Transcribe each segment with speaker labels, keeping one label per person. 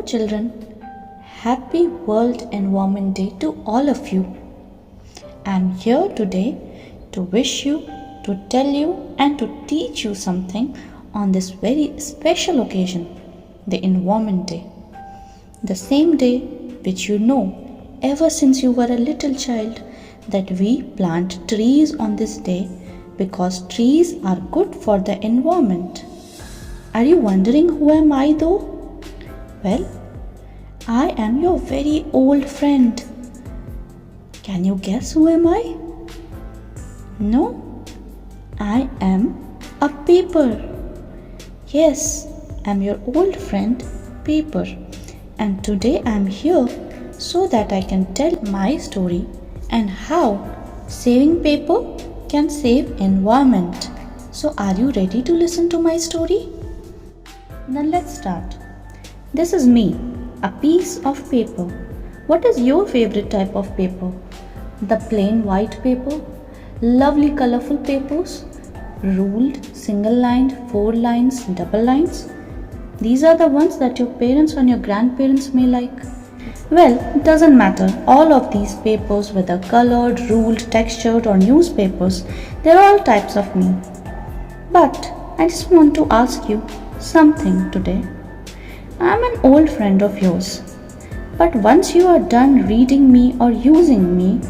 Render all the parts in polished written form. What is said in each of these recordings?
Speaker 1: Hello children, happy World Environment Day to all of you. I am here today to wish you, to tell you and to teach you something on this very special occasion, the Environment Day. The same day which you know ever since you were a little child that we plant trees on this day because trees are good for the environment. Are you wondering who am I though? Well, I am your very old friend. Can you guess who am I? No, I am a paper. Yes, I am your old friend, paper. And today I am here so that I can tell my story and how saving paper can save environment. So are you ready to listen to my story? Now let's start. This is me, a piece of paper. What is your favorite type of paper? The plain white paper? Lovely colorful papers? Ruled, single lined, 4 lines, double lines? These are the ones that your parents and your grandparents may like. Well, it doesn't matter. All of these papers, whether colored, ruled, textured or newspapers, they're all types of me. But I just want to ask you something today. I'm an old friend of yours, but once you are done reading me or using me,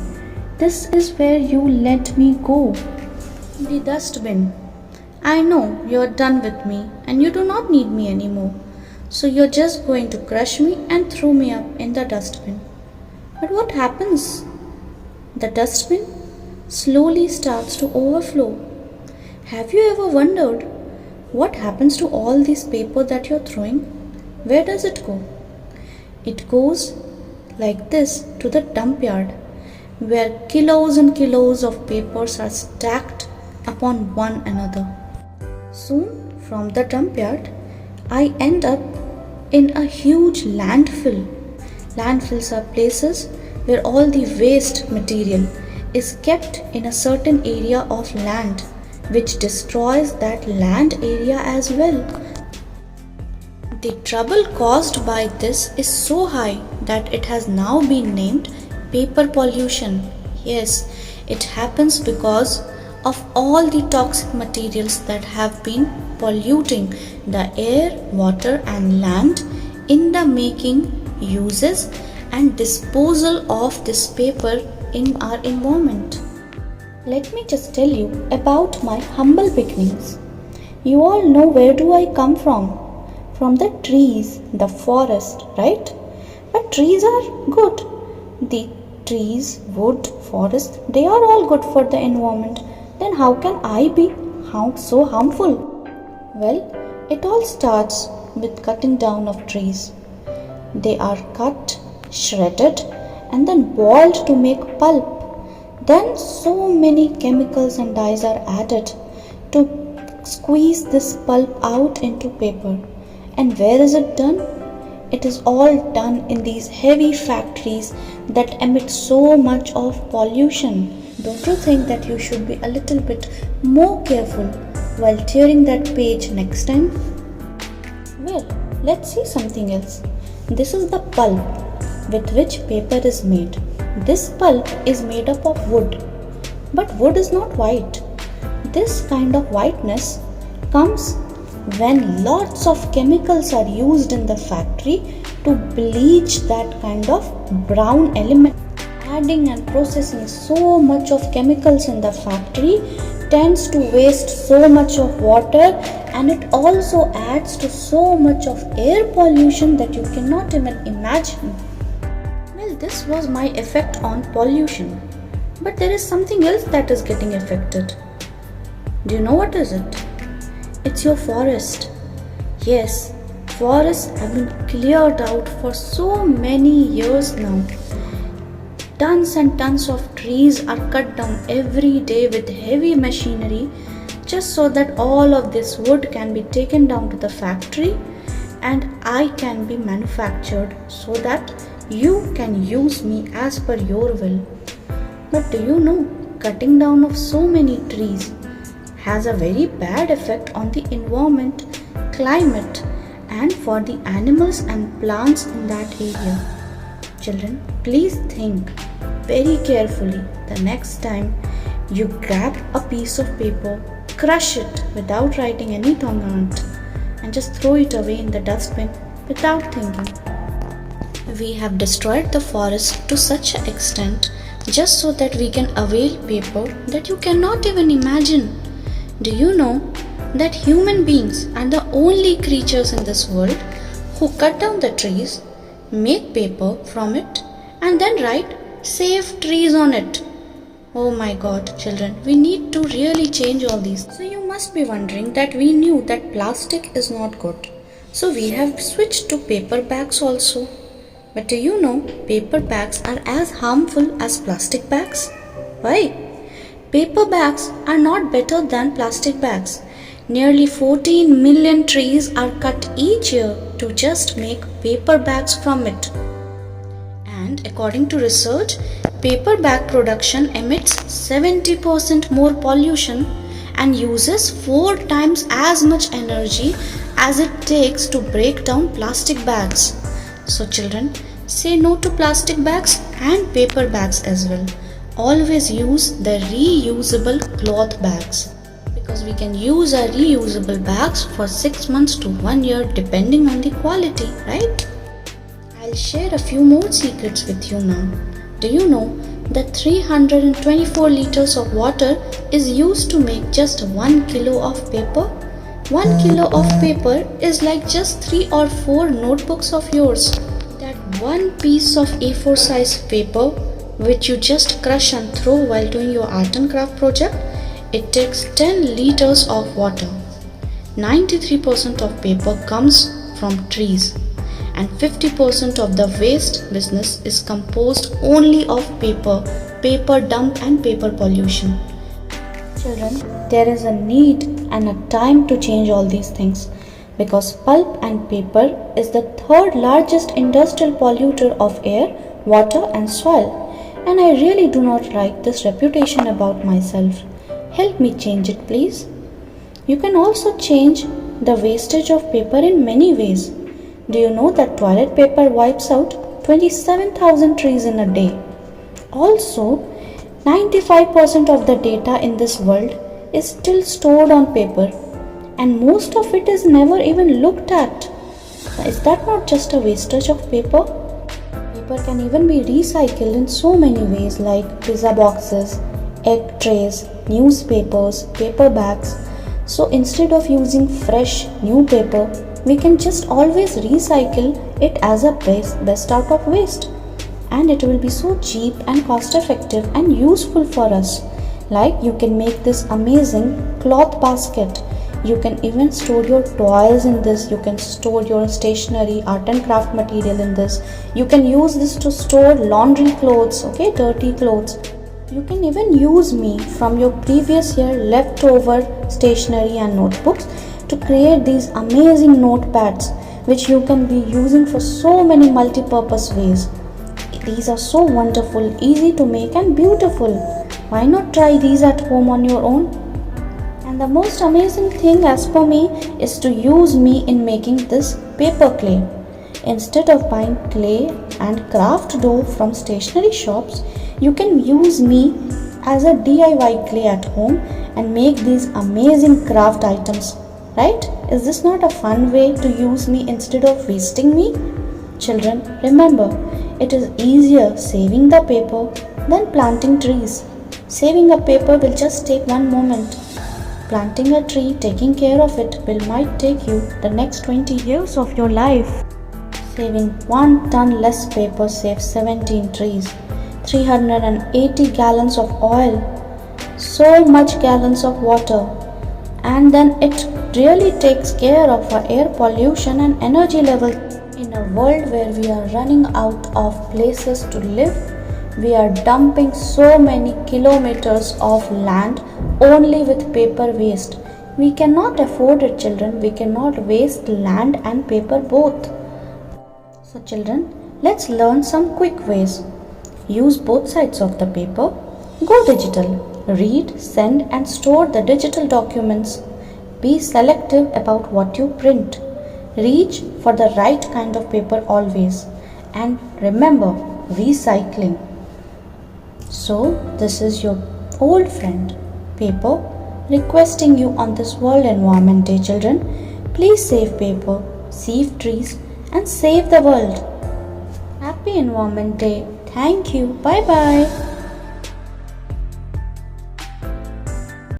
Speaker 1: this is where you let me go. The dustbin. I know you're done with me and you do not need me anymore, so you're just going to crush me and throw me up in the dustbin. But what happens? The dustbin slowly starts to overflow. Have you ever wondered what happens to all this paper that you're throwing? Where does it go? It goes like this to the dump yard, where kilos and kilos of papers are stacked upon one another. Soon, from the dump yard, I end up in a huge landfill. Landfills are places where all the waste material is kept in a certain area of land, which destroys that land area as well. The trouble caused by this is so high that it has now been named paper pollution. Yes, it happens because of all the toxic materials that have been polluting the air, water and land in the making, uses and disposal of this paper in our environment. Let me just tell you about my humble beginnings. You all know where do I come from? From the trees, the forest, right? But trees are good. The trees, wood, forest, they are all good for the environment. Then how can I be so harmful? Well, it all starts with cutting down of trees. They are cut, shredded and then boiled to make pulp. Then so many chemicals and dyes are added to squeeze this pulp out into paper. And where is it done? It is all done in these heavy factories that emit so much of pollution. Don't you think that you should be a little bit more careful while tearing that page next time? Well, let's see something else. This is the pulp with which paper is made. This pulp is made up of wood. But wood is not white. This kind of whiteness comes when lots of chemicals are used in the factory to bleach that kind of brown element. Adding and processing so much of chemicals in the factory tends to waste so much of water, and it also adds to so much of air pollution that you cannot even imagine. Well, this was my effect on pollution. But there is something else that is getting affected. Do you know what is it? It's your forest. Yes, forests have been cleared out for so many years now. Tons and tons of trees are cut down every day with heavy machinery just so that all of this wood can be taken down to the factory and I can be manufactured so that you can use me as per your will. But do you know, cutting down of so many trees has a very bad effect on the environment, climate and for the animals and plants in that area. Children, please think very carefully the next time you grab a piece of paper, crush it without writing anything on it, and just throw it away in the dustbin without thinking. We have destroyed the forest to such an extent just so that we can avail paper that you cannot even imagine. Do you know that human beings are the only creatures in this world who cut down the trees, make paper from it, and then write "Save trees" on it? Oh my god, children, we need to really change all these. So you must be wondering that we knew that plastic is not good. So we have switched to paper bags also. But do you know paper bags are as harmful as plastic bags? Why? Paper bags are not better than plastic bags. Nearly 14 million trees are cut each year to just make paper bags from it. And according to research, paper bag production emits 70% more pollution and uses 4 times as much energy as it takes to break down plastic bags. So children, say no to plastic bags and paper bags as well. Always use the reusable cloth bags, because we can use our reusable bags for 6 months to 1 year depending on the quality, right? I'll share a few more secrets with you now. Do you know that 324 liters of water is used to make just 1 kilo of paper? 1 kilo of paper is like just 3 or 4 notebooks of yours. That one piece of A4 size paper which you just crush and throw while doing your art and craft project, it takes 10 liters of water. 93% of paper comes from trees, and 50% of the waste business is composed only of paper dump and paper pollution. Children, there is a need and a time to change all these things, because pulp and paper is the third largest industrial polluter of air, water and soil, and I really do not like this reputation about myself. Help me change it, please. You can also change the wastage of paper in many ways. Do you know that toilet paper wipes out 27,000 trees in a day? Also, 95% of the data in this world is still stored on paper, and most of it is never even looked at. Is that not just a wastage of paper? Paper can even be recycled in so many ways, like pizza boxes, egg trays, newspapers, paper bags. So instead of using fresh new paper, we can just always recycle it as a best out of waste. And it will be so cheap and cost effective and useful for us. Like, you can make this amazing cloth basket. You can even store your toys in this. You can store your stationery, art and craft material in this. You can use this to store laundry clothes, dirty clothes. You can even use me from your previous year leftover stationery and notebooks to create these amazing notepads, which you can be using for so many multi-purpose ways. These are so wonderful, easy to make and beautiful. Why not try these at home on your own? And the most amazing thing as per me is to use me in making this paper clay. Instead of buying clay and craft dough from stationery shops, you can use me as a DIY clay at home and make these amazing craft items. Right? Is this not a fun way to use me instead of wasting me? Children, remember, it is easier saving the paper than planting trees. Saving a paper will just take 1 moment. Planting a tree, taking care of it, might take you the next 20 years of your life. Saving 1 ton less paper saves 17 trees, 380 gallons of oil, so much gallons of water, and then it really takes care of our air pollution and energy level. In a world where we are running out of places to live, we are dumping so many kilometers of land only with paper waste. We cannot afford it, children. We cannot waste land and paper both. So children, let's learn some quick ways. Use both sides of the paper. Go digital. Read, send and store the digital documents. Be selective about what you print. Reach for the right kind of paper always. And remember, recycling. So, this is your old friend, paper, requesting you on this World Environment Day, children. Please save paper, save trees, and save the world. Happy Environment Day. Thank you. Bye bye.